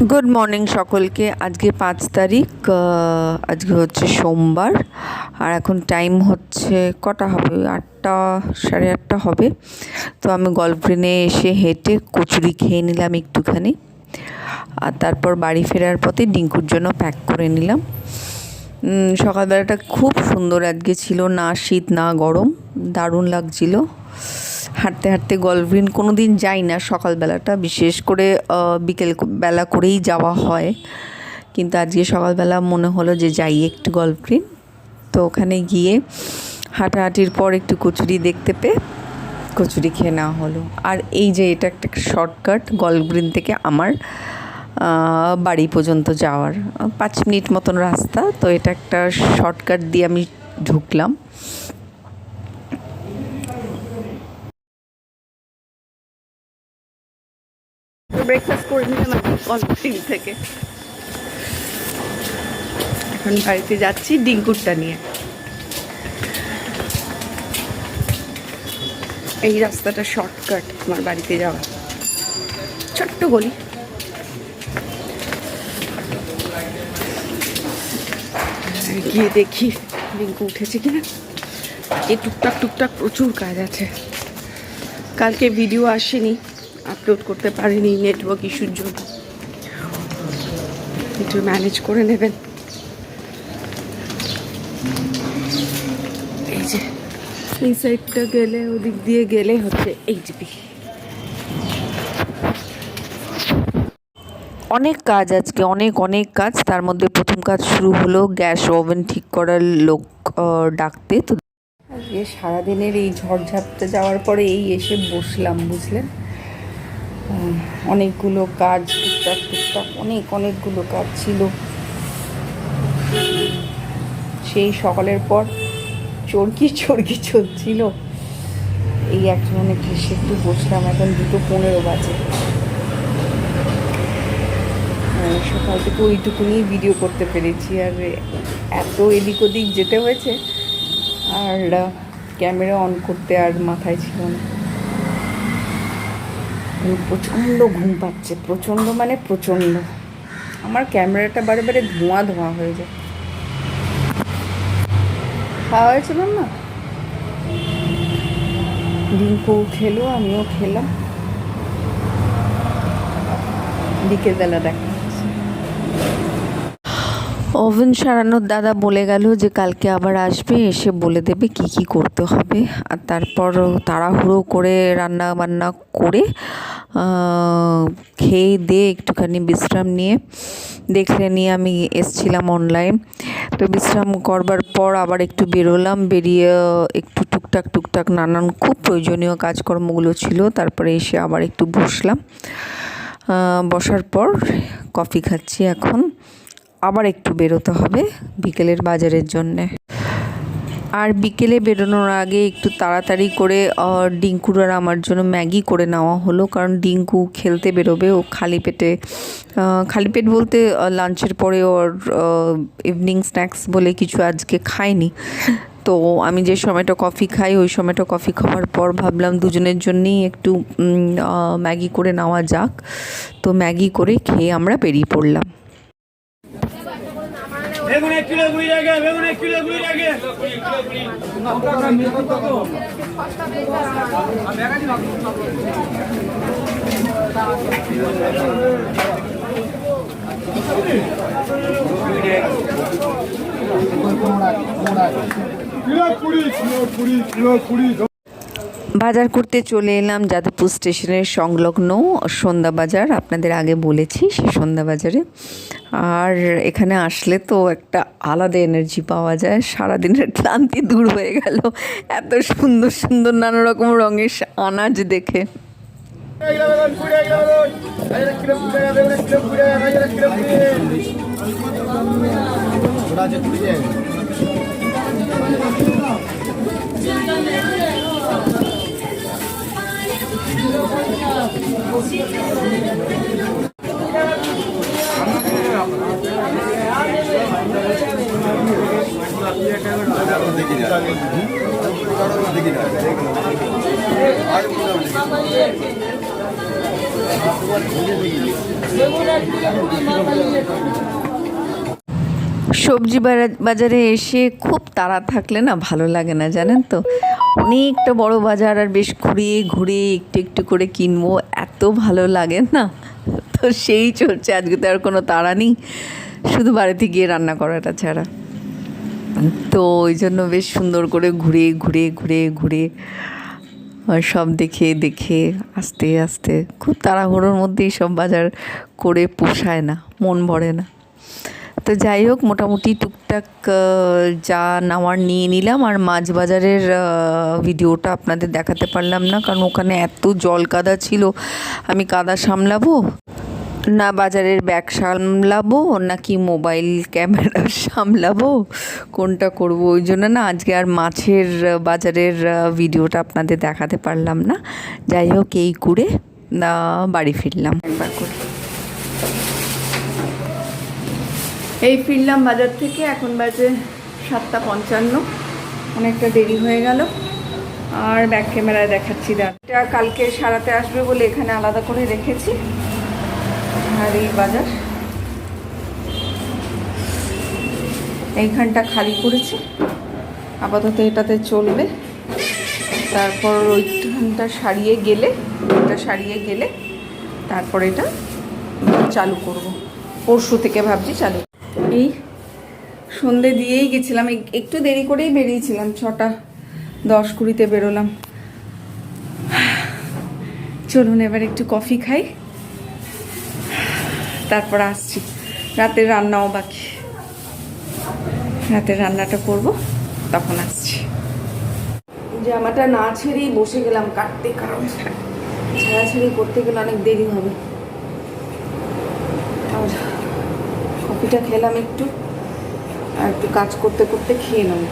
Good morning সকলকে। আজকে 5 তারিখ, আজকে হচ্ছে সোমবার। আর এখন টাইম হচ্ছে কটা হবে, 8টা, 8:30 হবে। তো আমি গল্ফ গ্রিনে এসে হেঁটে কচুরি খেয়ে নিলাম একটুখানি। আর তারপর বাড়ি ফেরার পথে ডিঙ্কুর জন্য প্যাক করে নিলাম। সকালবেলাটা খুব সুন্দর আজকে ছিল, না শীত না গরম, দারুণ লাগছিল। হাঁটতে হাঁটতে গল্ফ গ্রিন কোনো দিন যাই না সকালবেলাটা, বিশেষ করে বিকেল বেলা করেই যাওয়া হয়, কিন্তু আজকে সকালবেলা মনে হলো যে যাই একটু গল্ফ গ্রিন। তো ওখানে গিয়ে হাঁটাহাঁটির পর একটু কচুরি দেখতে পেয়ে কচুরি খেয়ে নেওয়া হলো। আর এই যে এটা একটা শর্টকাট গল্ফ গ্রিন থেকে আমার বাড়ি পর্যন্ত যাওয়ার 5 মিনিট মতন রাস্তা। তো এটা একটা শর্টকাট দিয়ে আমি ঢুকলাম। ব্রেকফাস্ট করে নিলাম গল্ফ গ্রিন থেকে। এখন বাড়িতে যাচ্ছি ডিঙ্কুরটা নিয়ে। এই রাস্তাটা শর্টকাট আমার বাড়িতে যাওয়া, ছোট্ট গলি। গিয়ে দেখি ডিঙ্কু উঠেছে কিনা। এই টুকটাক টুকটাক প্রচুর কাজ আছে। কালকে ভিডিও আসেনি, আপলোড করতে পারিনি নেটওয়ার্ক ইস্যুর জন্য। একটু ম্যানেজ করে নেবেন। এই যে এই সাইডটা গেলে, ওদিক দিয়ে গেলে হচ্ছে এইচবি। অনেক কাজ আজকে, অনেক কাজ। তার মধ্যে প্রথম কাজ শুরু হলো গ্যাস ওভেন ঠিক করার লোক ডাকতে। তো আজকে সারাদিনের এই ঝড়ঝাপটা যাওয়ার পরে এই এসে বসলাম, বুঝলেন। অনেকগুলো কাজ, টুকটাক টুকটাক অনেকগুলো কাজ ছিল। সেই সকালের পর চরকি চলছিল। এই একজনে এসে একটু বসলাম। এখন 2:15 বাজে। সকাল থেকে ওইটুকুনি ভিডিও করতে পেরেছি। আর এত এদিক ওদিক যেতে হয়েছে, আর ক্যামেরা অন করতে আর মাথায় ছিল না। প্রচণ্ড ঘুম পাচ্ছে, প্রচণ্ড মানে প্রচণ্ড। আমার ক্যামেরাটা বারে বারে ধোঁয়া হয়ে যায়। খাওয়া হয়েছে না, ডিঙ্কু খেলো, আমিও খেলাম। বিকেলবেলা দেখা। ওভেন সারানোর দাদা বলে গেল যে কালকে আবার আসবে, এসে বলে দেবে কি করতে হবে। আর তারপর তাড়াহুড়ো করে রান্না বান্না করে খেয়ে দিয়ে একটুখানি বিশ্রাম নিয়ে নিয়ে আমি এসছিলাম অনলাইন। তো বিশ্রাম করবার পর আবার একটু বেরোলাম। বেরিয়ে একটু টুকটাক নানান খুব প্রয়োজনীয় কাজকর্মগুলো ছিল। তারপরে এসে আবার একটু বসলাম। বসার পর কফি খাচ্ছি এখন। আবার একটু বেরোতে হবে বিকেলের বাজারের জন্যে। আর বিকেলে বেরোনোর আগে একটু তাড়াতাড়ি করে ডিঙ্কুর আর আমার জন্য ম্যাগি করে নেওয়া হলো, কারণ ডিঙ্কু খেলতে বেরোবে। ও খালি পেট বলতে লাঞ্চের পরে ওর ইভিনিং স্ন্যাক্স বলে কিছু আজকে খায়নি। তো আমি যে সময়টা কফি খাই, ওই সময়টা কফি খাওয়ার পর ভাবলাম দুজনের জন্যই একটু ম্যাগি করে নেওয়া যাক। তো ম্যাগি করে খেয়ে আমরা বেরিয়ে পড়লাম। বেগুন 1 কিলো 20 টাকা, বেগুন 1 কিলো 20 টাকা। কিলো 20 বাজার করতে চলে এলাম যাদবপুর স্টেশনের সংলগ্ন সন্ধ্যা বাজার। আপনাদের আগে বলেছি সে সন্ধ্যা বাজারে। আর এখানে আসলে তো একটা আলাদা এনার্জি পাওয়া যায়, সারাদিনের ক্লান্তি দূর হয়ে গেল এত সুন্দর নানা রকম রঙের আনাজ দেখে। বেগুন সবজি বাজারে এসে খুব তাড়া থাকলে না ভালো লাগে না, জানেন তো। অনেকটা বড় বাজার, আর বেশ ঘুরে ঘুরে একটু একটু করে কিনবো, এত ভালো লাগে না। তো সেই চলছে, আজকে তো আর কোনো তাড়া নেই, শুধু বাড়িতে গিয়ে রান্না করাটা ছাড়া। তো ওই জন্য বেশ সুন্দর করে ঘুরে ঘুরে ঘুরে ঘুরে সব দেখে দেখে আস্তে আস্তে, খুব তাড়াহুড়োর মধ্যেই সব বাজার করে পোষায় না, মন ভরে না। তো যাই হোক, মোটামুটি টুকটাক যা নেওয়ার নিয়ে নিলাম। আর মাছ বাজারের ভিডিওটা আপনাদের দেখাতে পারলাম না, কারণ ওখানে এত জল কাদা ছিল, আমি কাদা সামলাবো না, বাজারের ব্যাগ সামলাবো নাকি মোবাইল ক্যামেরা সামলাবো, কোনটা করব, ওই জন্য না আজকে আর মাছের বাজারের ভিডিওটা আপনাদের দেখাতে পারলাম না। যাই হোক, এই করে বাড়ি ফিরলাম একবার করে। এই ফিরলাম বাজার থেকে, এখন বাজে 7:55, অনেকটা দেরি হয়ে গেল। আর ব্যাক ক্যামেরায় দেখাচ্ছি, এটা কালকে সারাতে আসবে বলে এখানে আলাদা করে রেখেছি। আর এই বাজার এইখানটা খালি করেছি, আপাতত এটাতে চলবে। তারপর ওইখানটা সারিয়ে গেলে তারপর এটা চালু করব, পরশু থেকে ভাবছি চালু। এই সন্ধে দিয়েই গেছিলাম, একটু দেরি করেই বেরিয়েছিলাম, 6:10-20 বেরোলাম। চলুন এবার একটু কফি খাই, তারপর আসছি। রাতের রান্নাও বাকি, রাতের রান্নাটা করব, তখন আসছি। জামাটা না ছেড়েই বসে গেলাম কাটতে, কারণ ছেড়াছেড়ি করতে গেলে অনেক দেরি হবে। আর কফিটা খেলাম একটু, আর একটু কাজ করতে করতে খেয়ে নেব।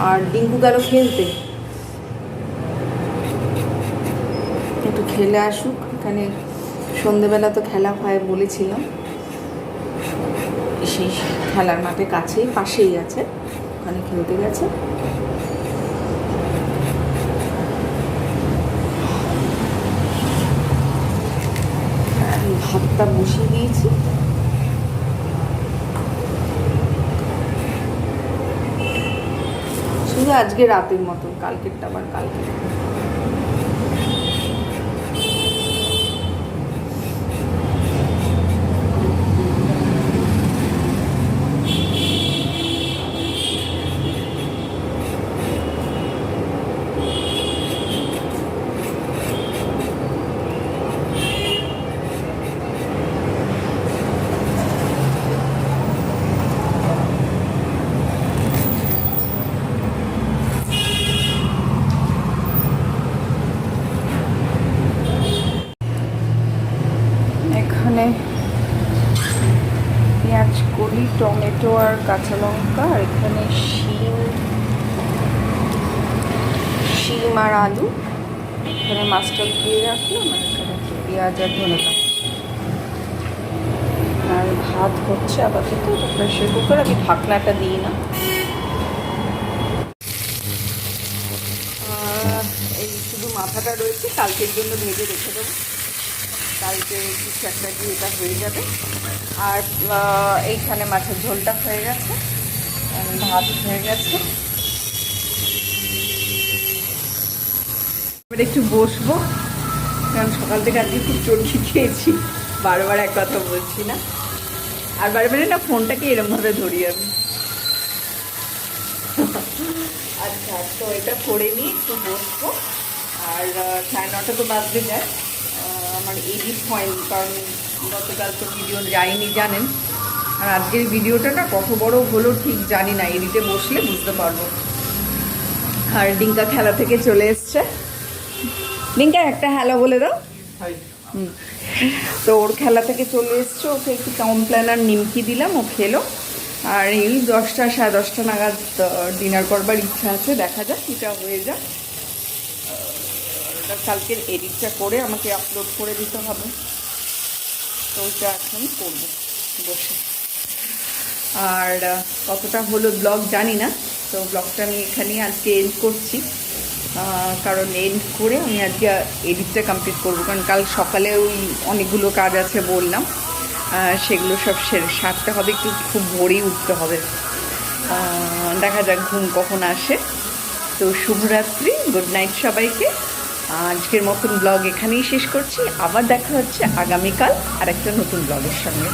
আর ডিঙ্কু গেল খেলতে, একটু খেলে আসুক। এখানে সন্ধেবেলা তো খেলা হয় বলেছিলাম, সেই খেলার মাঠে কাছেই, পাশেই আছে, ওখানে খেলতে গেছে। ভাতটা বসিয়ে দিয়েছি, শুধু আজকে রাতের মতন, কালকেরটা আবার কালকে। এখানে পেঁয়াজ কলি, টমেটো আর কাঁচা লঙ্কা, আর এখানে শিম আর আলু, এখানে মাছটা দিয়ে রাখলাম, আর এখানে পেঁয়াজ আর ধনেপাতা। আর ভাত হচ্ছে আপাতত, প্রেসার কুকার, আমি ঢাকনাটা দিই না। এই শুধু মাথাটা রয়েছে, কালকের জন্য ভেজে রেখে দেবো, কালকে কিছু একটা দিয়ে এটা হয়ে যাবে। আর এইখানে মাছের ঝোলটা হয়ে গেছে, ভাত হয়ে গেছে। এবার একটু বসবো, কারণ সকাল থেকে আজকে খুব চটকি খেয়েছি, বারবার এক কথা বলছি না, আর বারবারে না ফোনটাকে এরমভাবে ধরি আমি। আচ্ছা, তো এটা করে নিয়ে একটু বসবো। আর 9:30 তো বাজতে যায়, আমার এডিট হয়নি, কারণ গতকাল তো ভিডিও যায়নি জানেন। আর আজকের ভিডিওটা না কত বড় হলো ঠিক জানি না, এডিটে বসলে বুঝতে পারবো। আর ডিঙ্কা খেলা থেকে চলে এসছে, ডিঙ্কা একটা হ্যালো বলে দাও। তো ওর খেলা থেকে চলে এসছে, ওকে একটু কমপ্লেন আর নিমকি দিলাম, ও খেলো। আর এই 10টা 10:30 নাগাদ ডিনার করবার ইচ্ছা আছে, দেখা যাক এটা হয়ে যাক। কালকের এডিটটা করে আমাকে আপলোড করে দিতে হবে, তো ওইটা এখন করবো বসে। আর কতটা হলো ব্লগ জানি না, তো ব্লগটা আমি এখানেই আজকে এন্ড করছি। কারণ এন্ড করে আমি আজকে এডিটটা কমপ্লিট করবো, কারণ কাল সকালে ওই অনেকগুলো কাজ আছে বললাম, সেগুলো সব সারতে হবে, একটু খুব ভোরেই উঠতে হবে। দেখা যাক ঘুম কখন আসে। তো শুভরাত্রি, গুড নাইট সবাইকে। আজকের মতন ব্লগ এখানেই শেষ করছি, আবার দেখা হচ্ছে আগামীকাল আর একটা নতুন ব্লগের সঙ্গে।